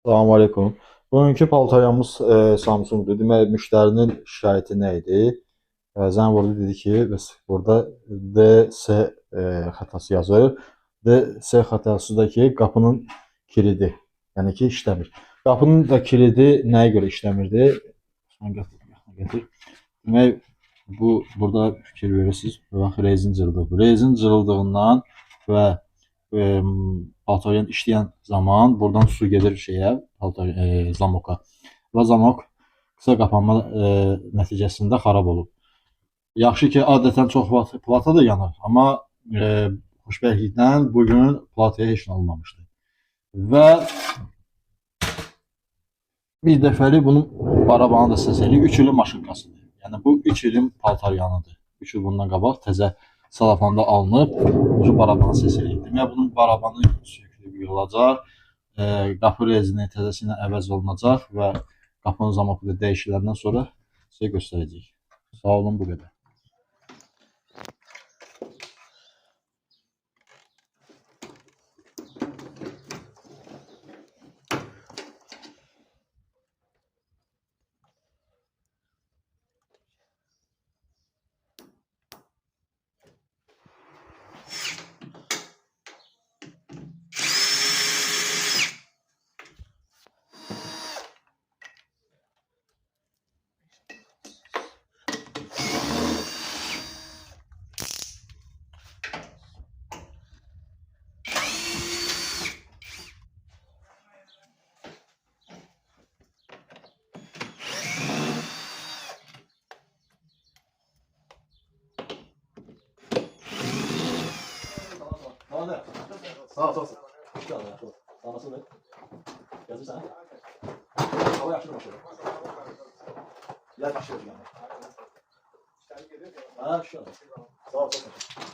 Salam aleyküm. Bugünkü paltarımız Samsung'dur. Demək, müştərinin şikayəti nə idi? Zəng vurdu, dedi ki, bəs burada DS xətası yazır. DS xətası da ki, qapının kilidi, yəni ki, işləmir. Qapının da kilidi nəyə görə işləmirdi? Son gətir. Demək, burada fikir verirsiniz. Bax, rezin cırılıb. Rezin cırıldığından və paltaryan işləyən zaman buradan su gedir zamoka və zamok qısa qapanma nəticəsində xarab olub. Yaxşı ki, adətən çox vaxt plata da yanır, amma xoşbəxtlikdən bugün plataya heç nə olmamışdı. Və bir dəfəlik bunun barabanı da səs eləyir. 3 ilin maşınkasıdır. Yəni bu 3 ilin paltaryanıdır. 3 il bundan qabaq təzə salafanda alınıb, bu barabanı səs eləyir. Demək, bunun barabanı sökülüb yığılacaq, qapı rezini təzəsinə əvəz olunacaq və qapının zamoku da dəyişiləndən sonra sizə göstərəcəyik. Sağ olun, bu qədər. Sağ ol, sağ ol. Sağ olasın. Yazırsan. Hava yaxşı başlayır. Gel başlayalım. Ha, şu an. Sağ ol, sağ ol.